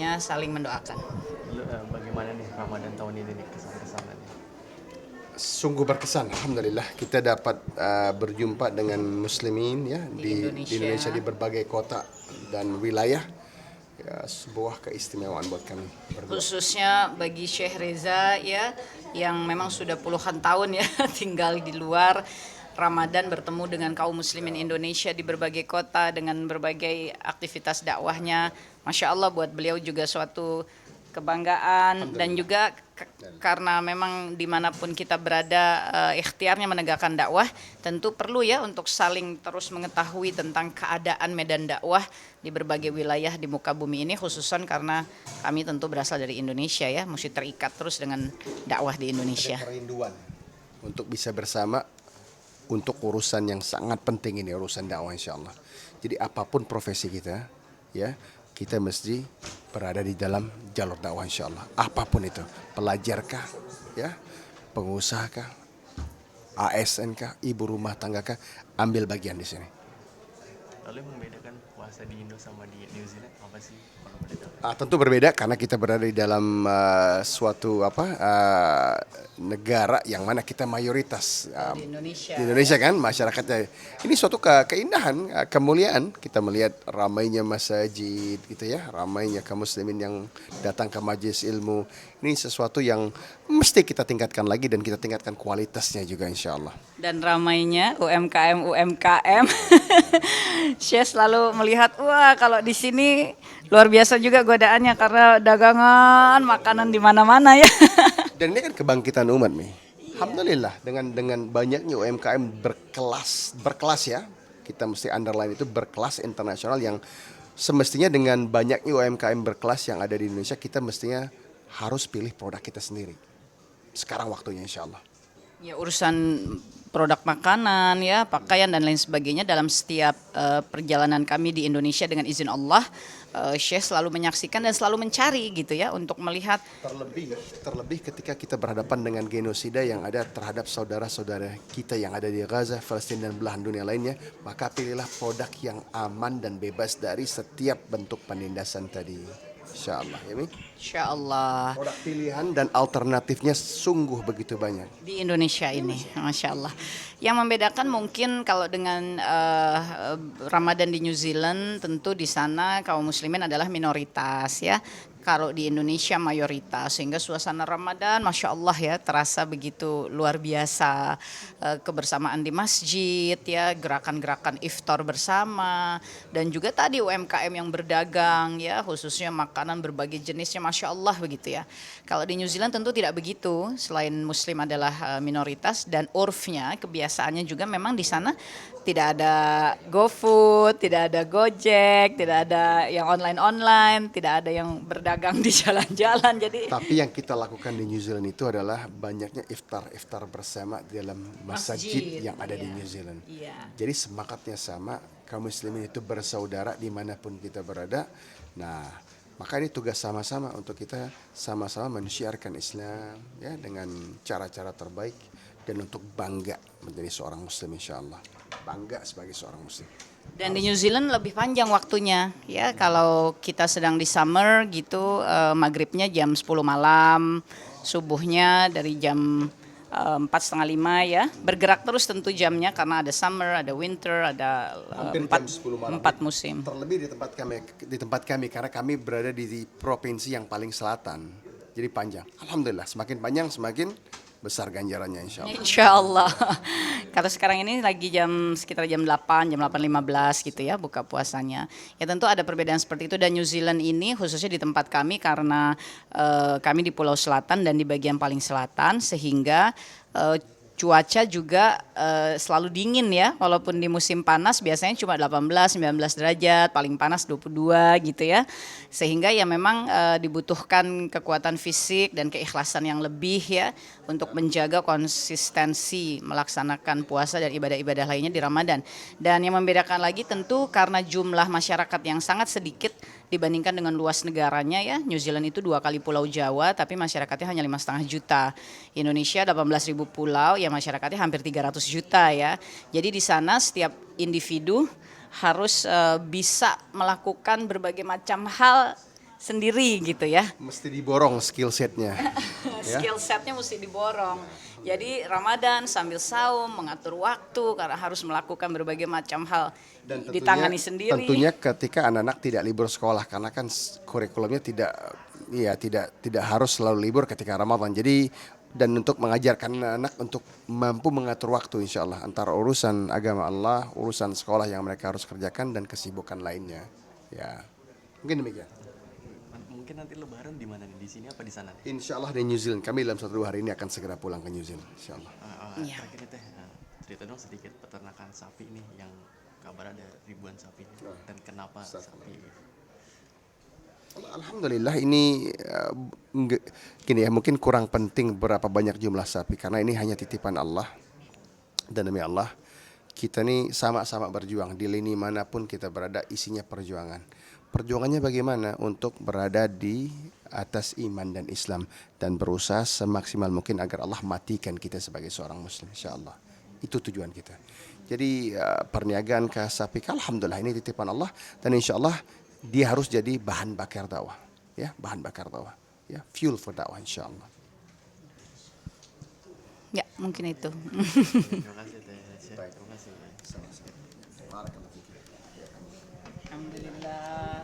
tentunya saling mendoakan. Lalu bagaimana nih Ramadan tahun ini nih kesan-kesannya? Sungguh berkesan, alhamdulillah kita dapat berjumpa dengan muslimin ya di Indonesia di berbagai kota dan wilayah. Ya, sebuah keistimewaan buat kami berdua. Khususnya bagi Syekh Reza ya yang memang sudah puluhan tahun ya tinggal di luar. Ramadan bertemu dengan kaum muslimin Indonesia di berbagai kota dengan berbagai aktivitas dakwahnya. Masya Allah buat beliau juga suatu kebanggaan dan juga karena memang dimanapun kita berada ikhtiarnya menegakkan dakwah, tentu perlu ya untuk saling terus mengetahui tentang keadaan medan dakwah di berbagai wilayah di muka bumi ini, khususan karena kami tentu berasal dari Indonesia ya, mesti terikat terus dengan dakwah di Indonesia. Ada kerinduan untuk bisa bersama untuk urusan yang sangat penting ini, urusan dakwah insya Allah. Jadi apapun profesi kita ya, kita mesti berada di dalam jalur dakwah insya Allah. Apapun itu, pelajar kah, ya, pengusaha kah, ASN kah, ibu rumah tangga kah, ambil bagian di sini. Lalu yang membedakan puasa di Indo sama di New Zealand apa sih? Kalau boleh tahu? Tentu berbeda karena kita berada di dalam suatu negara yang mana kita mayoritas Di di Indonesia kan masyarakatnya. Ini suatu keindahan, kemuliaan. Kita melihat ramainya masjid gitu ya, ramainya kaum muslimin yang datang ke majelis ilmu. Ini sesuatu yang mesti kita tingkatkan lagi dan kita tingkatkan kualitasnya juga insya Allah. Dan ramainya UMKM. Syekh selalu melihat, wah kalau di sini luar biasa juga godaannya karena dagangan makanan di mana-mana ya. Dan ini kan kebangkitan umat nih. Alhamdulillah dengan banyaknya UMKM berkelas ya. Kita mesti underline itu berkelas internasional yang semestinya dengan banyaknya UMKM berkelas yang ada di Indonesia, kita mestinya harus pilih produk kita sendiri. Sekarang waktunya insya Allah. Ya urusan produk makanan ya, pakaian dan lain sebagainya dalam setiap perjalanan kami di Indonesia dengan izin Allah, Syekh selalu menyaksikan dan selalu mencari gitu ya untuk melihat Terlebih ketika kita berhadapan dengan genosida yang ada terhadap saudara-saudara kita yang ada di Gaza, Palestina dan belahan dunia lainnya, maka pilihlah produk yang aman dan bebas dari setiap bentuk penindasan tadi. Insya Allah ya Mi? Insya Allah Produk pilihan dan alternatifnya sungguh begitu banyak. di Indonesia ini, Masya Allah. Yang membedakan mungkin kalau dengan Ramadan di New Zealand, tentu di sana kaum muslimin adalah minoritas ya. Kalau di Indonesia mayoritas, sehingga suasana Ramadan Masya Allah ya terasa begitu luar biasa. Kebersamaan di masjid ya, gerakan-gerakan iftar bersama, dan juga tadi UMKM yang berdagang ya, khususnya makanan berbagai jenisnya Masya Allah begitu ya. Kalau di New Zealand tentu tidak begitu, selain muslim adalah minoritas dan urfnya, kebiasaannya juga memang di sana tidak ada GoFood, tidak ada Gojek, tidak ada yang online-online, tidak ada yang berdagang di jalan-jalan. Jadi Tapi yang kita lakukan di New Zealand itu adalah banyaknya iftar bersama di dalam masjid yang ada di New Zealand. iya. Jadi semangatnya sama, kaum muslimin itu bersaudara dimanapun kita berada. Nah, maka ini tugas sama-sama untuk kita sama-sama mensiarkan Islam ya dengan cara-cara terbaik dan untuk bangga menjadi seorang muslim insya Allah. Bangga sebagai seorang muslim. Dan di New Zealand lebih panjang waktunya ya. Kalau kita sedang di summer gitu, maghribnya jam 10 malam, subuhnya dari jam 4:30 ya. Bergerak terus tentu jamnya karena ada summer, ada winter, ada Hampir jam 10 malam. empat musim. Terlebih di tempat kami karena kami berada di provinsi yang paling selatan. Jadi panjang. Alhamdulillah semakin panjang semakin besar ganjarannya insya Allah. Insya Allah. Kalau sekarang ini lagi sekitar jam 8:15 gitu ya buka puasanya. Ya tentu ada perbedaan seperti itu, dan New Zealand ini khususnya di tempat kami karena kami di Pulau Selatan dan di bagian paling selatan, sehingga cuaca juga selalu dingin ya, walaupun di musim panas biasanya cuma 18-19 derajat, paling panas 22 gitu ya. Sehingga ya memang dibutuhkan kekuatan fisik dan keikhlasan yang lebih ya untuk menjaga konsistensi melaksanakan puasa dan ibadah-ibadah lainnya di Ramadan. Dan yang membedakan lagi tentu karena jumlah masyarakat yang sangat sedikit dibandingkan dengan luas negaranya ya. New Zealand itu 2 kali Pulau Jawa tapi masyarakatnya hanya 5,5 juta. Indonesia 18.000 pulau ya, masyarakatnya hampir 300 juta ya. Jadi di sana setiap individu harus bisa melakukan berbagai macam hal sendiri gitu ya. Mesti diborong skill setnya. Ya. Skill setnya mesti diborong. Jadi Ramadan sambil saum, mengatur waktu karena harus melakukan berbagai macam hal Dan ditangani sendiri. tentunya ketika anak-anak tidak libur sekolah karena kan kurikulumnya tidak harus selalu libur ketika Ramadan. Jadi dan untuk mengajarkan anak untuk mampu mengatur waktu insya Allah antara urusan agama Allah, urusan sekolah yang mereka harus kerjakan dan kesibukan lainnya. Ya, mungkin demikian. Mungkin nanti lebaran di mana nih? Di sini apa di sana nih? Insya Allah di New Zealand. Kami dalam 1-2 hari ini akan segera pulang ke New Zealand. Insya Allah. Iya. Terakhir nih Teh, cerita dong sedikit peternakan sapi nih yang kabar ada ribuan sapi dan kenapa sapi? Alhamdulillah ini gini ya, mungkin kurang penting berapa banyak jumlah sapi karena ini hanya titipan Allah. Dan demi Allah kita nih sama-sama berjuang di lini manapun kita berada, isinya perjuangan. Perjuangannya bagaimana? Untuk berada di atas iman dan Islam dan berusaha semaksimal mungkin agar Allah matikan kita sebagai seorang muslim insyaallah. Itu tujuan kita. Jadi perniagaan ke sapi alhamdulillah ini titipan Allah dan insyaallah dia harus jadi bahan bakar dakwah, ya, bahan bakar dakwah, ya, fuel for dakwah insyaallah. Ya, mungkin itu. Terima kasih Teh. Terima kasih. Alhamdulillah.